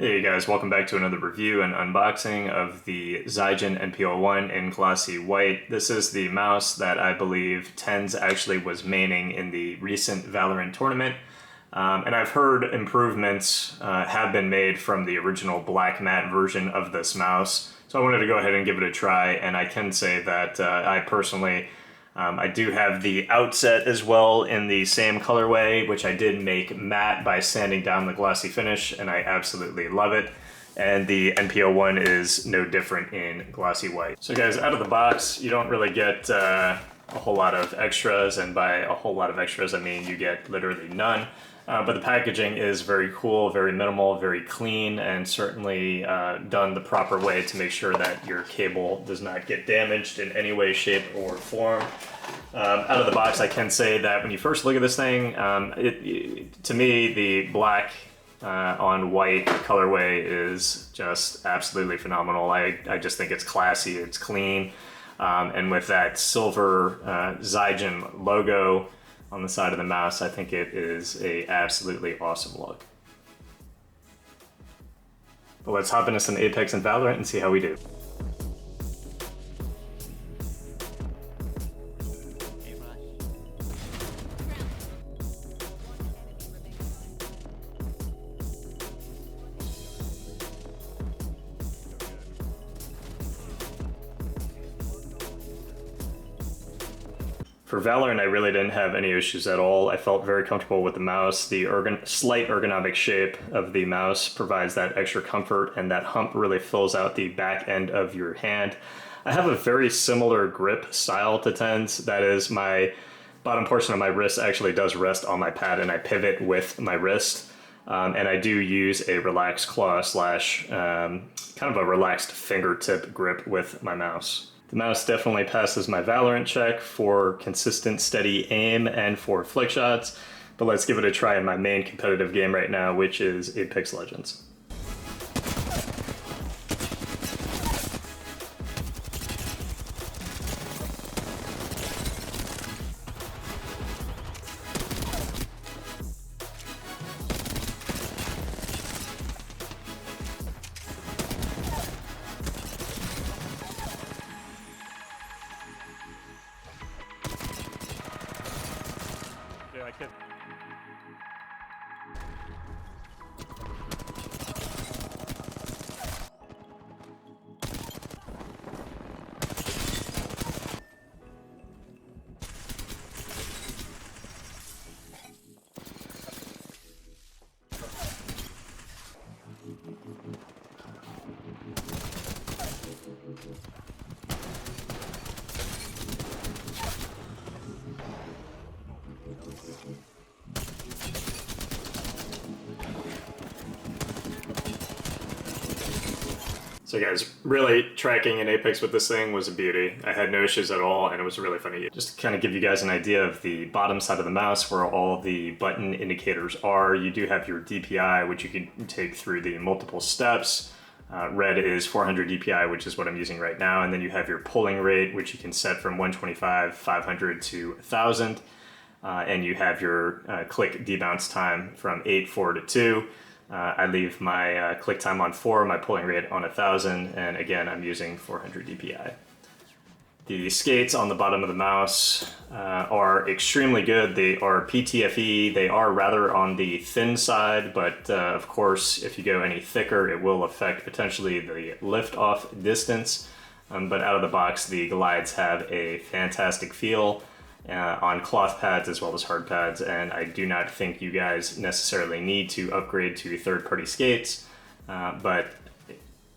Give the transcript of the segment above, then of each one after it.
Hey guys, welcome back to another review and unboxing of the Zygen NP-01 in glossy white. This is the mouse that I believe Tenz actually was maining in the recent Valorant tournament. And I've heard improvements have been made from the original black matte version of this mouse. So I wanted to go ahead and give it a try, and I can say that I personally I do have the Outset as well in the same colorway, which I did make matte by sanding down the glossy finish, and I absolutely love it. And the NP-01 is no different in glossy white. So guys, out of the box, you don't really get a whole lot of extras, and by a whole lot of extras, I mean you get literally none. But the packaging is very cool, very minimal, very clean, and certainly done the proper way to make sure that your cable does not get damaged in any way, shape, or form. Out of the box, I can say that when you first look at this thing, to me, the black on white colorway is just absolutely phenomenal. I just think it's classy, it's clean, and with that silver Zygen logo on the side of the mouse, I think it is a absolutely awesome look. But let's hop into some Apex and Valorant and see how we do. For Valorant, I really didn't have any issues at all. I felt very comfortable with the mouse. The slight ergonomic shape of the mouse provides that extra comfort, and that hump really fills out the back end of your hand. I have a very similar grip style to Tenz. That is, my bottom portion of my wrist actually does rest on my pad, and I pivot with my wrist. And I do use a relaxed claw slash kind of a relaxed fingertip grip with my mouse. The mouse definitely passes my Valorant check for consistent, steady aim and for flick shots, but let's give it a try in my main competitive game right now, which is Apex Legends. I can't. So guys, really tracking in Apex with this thing was a beauty. I had no issues at all, and it was really funny. Just to kind of give you guys an idea of the bottom side of the mouse where all the button indicators are, you do have your DPI, which you can take through the multiple steps. Red is 400 DPI, which is what I'm using right now, and then you have your pulling rate, which you can set from 125, 500 to 1000. And you have your click debounce time from 8, 4 to 2. I leave my click time on 4, my pulling rate on 1000, and again, I'm using 400 DPI. The skates on the bottom of the mouse are extremely good. They are PTFE. They are rather on the thin side, but of course, if you go any thicker, it will affect potentially the lift-off distance. But out of the box, the glides have a fantastic feel on cloth pads as well as hard pads, and I do not think you guys necessarily need to upgrade to third-party skates, but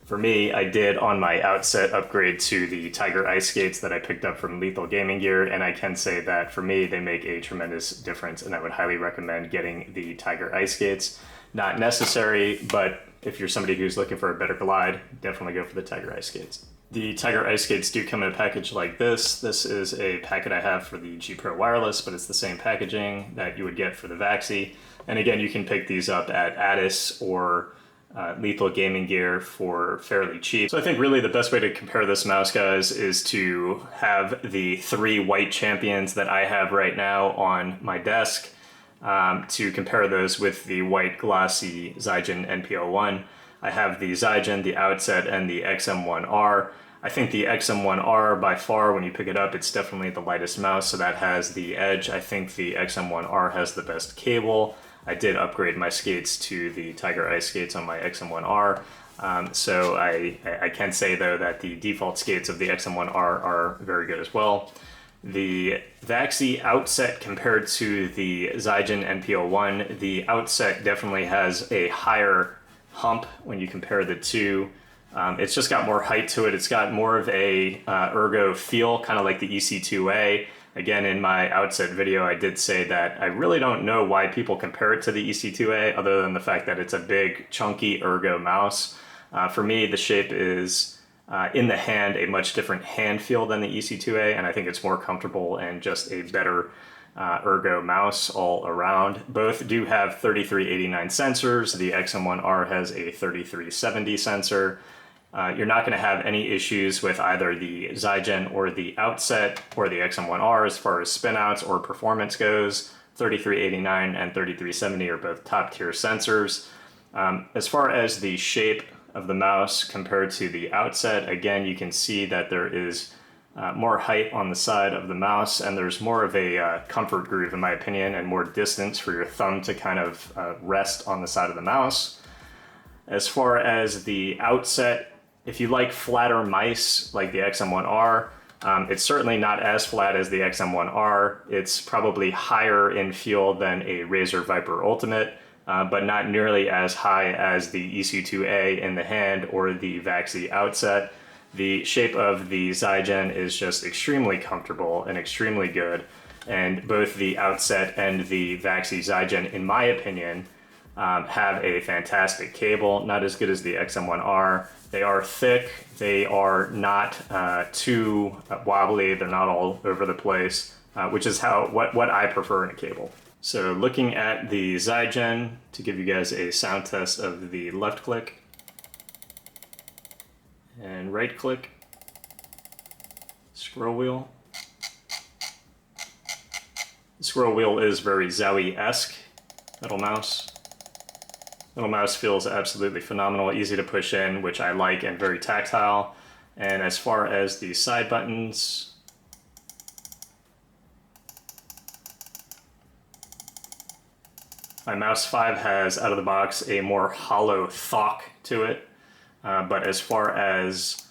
for me, I did on my Outset upgrade to the Tiger Ice skates that I picked up from Lethal Gaming Gear, and I can say that for me, they make a tremendous difference, and I would highly recommend getting the Tiger Ice skates. Not necessary, but if you're somebody who's looking for a better glide, definitely go for the Tiger Ice skates. The Tiger Ice skates do come in a package like this. This is a packet I have for the G Pro Wireless, but it's the same packaging that you would get for the Vaxee. And again, you can pick these up at Addis or Lethal Gaming Gear for fairly cheap. So I think really the best way to compare this mouse, guys, is to have the 3 white champions that I have right now on my desk, to compare those with the white glossy Zygen NP-01. I have the Zygen, the Outset, and the XM1R. I think the XM1R, by far, when you pick it up, it's definitely the lightest mouse, so that has the edge. I think the XM1R has the best cable. I did upgrade my skates to the Tiger Ice skates on my XM1R. So I can say, though, that the default skates of the XM1R are very good as well. The Vaxee Outset compared to the Zygen NP-01, the Outset definitely has a higher hump when you compare the two. It's just got more height to it. It's got more of a ergo feel, kind of like the EC2A. Again, in my Outset video, I did say that I really don't know why people compare it to the EC2A, other than the fact that it's a big, chunky ergo mouse. For me, the shape is, in the hand, a much different hand feel than the EC2A, and I think it's more comfortable and just a better ergo mouse all around. Both do have 3389 sensors. The XM1R has a 3370 sensor. You're not going to have any issues with either the Zygen or the Outset or the XM1R as far as spinouts or performance goes. 3389 and 3370 are both top tier sensors. As far as the shape of the mouse compared to the Outset, again, you can see that there is more height on the side of the mouse, and there's more of a comfort groove, in my opinion, and more distance for your thumb to kind of rest on the side of the mouse. As far as the Outset, if you like flatter mice like the XM1R, it's certainly not as flat as the XM1R. It's probably higher in feel than a Razer Viper Ultimate, but not nearly as high as the EC2A in the hand or the Vaxee Outset. The shape of the Zygen is just extremely comfortable and extremely good, and both the Outset and the Vaxee Zygen, in my opinion, have a fantastic cable. Not as good as the XM1R. They are thick, they are not too wobbly, they're not all over the place, which is what I prefer in a cable. So looking at the Zygen, to give you guys a sound test of the left click and right click, scroll wheel. The scroll wheel is very Zowie-esque. Little mouse. Little mouse feels absolutely phenomenal, easy to push in, which I like, and very tactile. And as far as the side buttons, my Mouse 5 has, out of the box, a more hollow thock to it. But as far as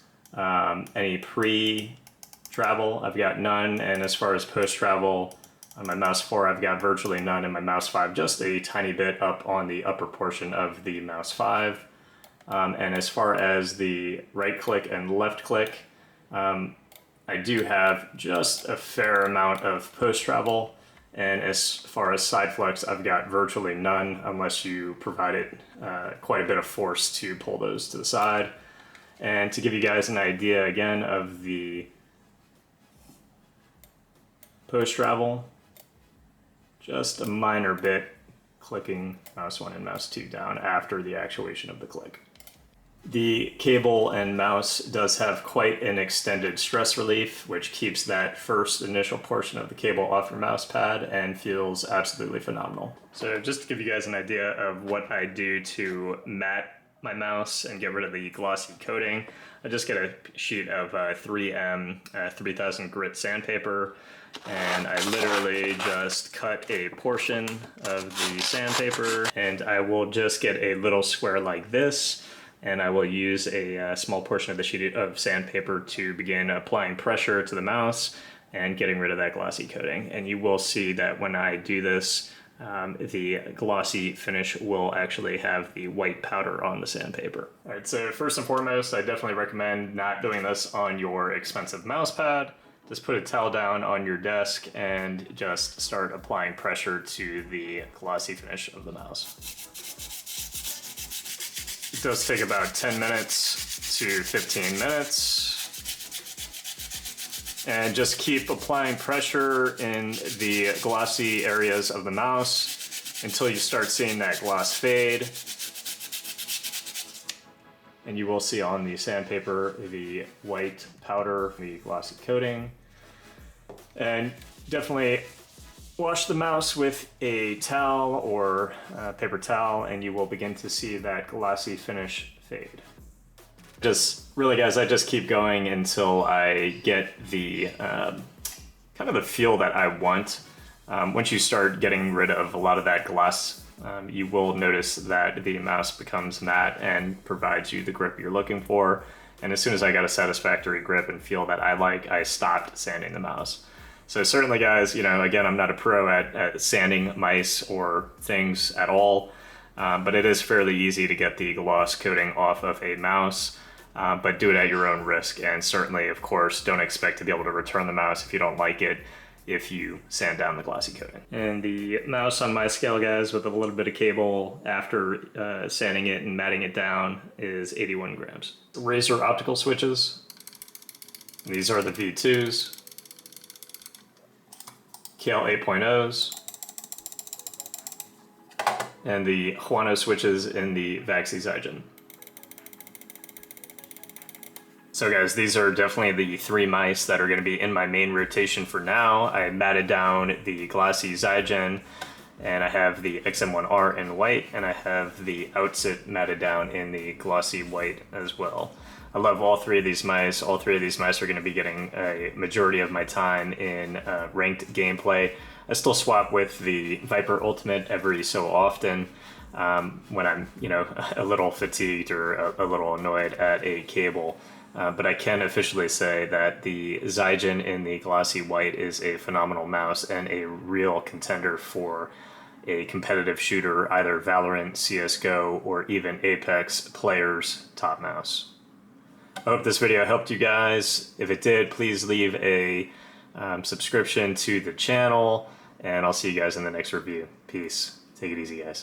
any pre-travel, I've got none. And as far as post-travel, on my Mouse 4, I've got virtually none. And my Mouse 5, just a tiny bit up on the upper portion of the Mouse 5. And as far as the right click and left click, I do have just a fair amount of post-travel. And as far as side flex, I've got virtually none unless you provide it quite a bit of force to pull those to the side. And to give you guys an idea again of the post travel, just a minor bit clicking mouse 1 and mouse 2 down after the actuation of the click. The cable and mouse does have quite an extended stress relief, which keeps that first initial portion of the cable off your mouse pad and feels absolutely phenomenal. So just to give you guys an idea of what I do to mat my mouse and get rid of the glossy coating, I just get a sheet of 3M 3000 grit sandpaper, and I literally just cut a portion of the sandpaper, and I will just get a little square like this, and I will use a small portion of the sheet of sandpaper to begin applying pressure to the mouse and getting rid of that glossy coating. And you will see that when I do this, the glossy finish will actually have the white powder on the sandpaper. All right, so first and foremost, I definitely recommend not doing this on your expensive mouse pad. Just put a towel down on your desk and just start applying pressure to the glossy finish of the mouse. It does take about 10 minutes to 15 minutes. And just keep applying pressure in the glossy areas of the mouse until you start seeing that gloss fade. And you will see on the sandpaper the white powder, the glossy coating. And definitely wash the mouse with a towel or a paper towel, and you will begin to see that glossy finish fade. Just really, guys, I just keep going until I get the kind of the feel that I want. Once you start getting rid of a lot of that gloss, you will notice that the mouse becomes matte and provides you the grip you're looking for. And as soon as I got a satisfactory grip and feel that I like, I stopped sanding the mouse. So certainly, guys, you know, again, I'm not a pro at sanding mice or things at all, but it is fairly easy to get the gloss coating off of a mouse. But do it at your own risk, and certainly, of course, don't expect to be able to return the mouse if you don't like it if you sand down the glossy coating. And the mouse on my scale, guys, with a little bit of cable after sanding it and matting it down is 81 grams. Razer optical switches. These are the V2s. KL 8.0s. And the Huano switches in the Vaxee Zygen. So guys, these are definitely the 3 mice that are going to be in my main rotation for now. I matted down the Glossy Zygen, and I have the XM1R in white, and I have the Outset matted down in the glossy white as well. I love all 3 of these mice. All 3 of these mice are going to be getting a majority of my time in ranked gameplay. I still swap with the Viper Ultimate every so often when I'm, you know, a little fatigued or a little annoyed at a cable. But I can officially say that the Zygen in the glossy white is a phenomenal mouse and a real contender for a competitive shooter, either Valorant, CSGO, or even Apex players' top mouse. I hope this video helped you guys. If it did, please leave a subscription to the channel, and I'll see you guys in the next review. Peace. Take it easy, guys.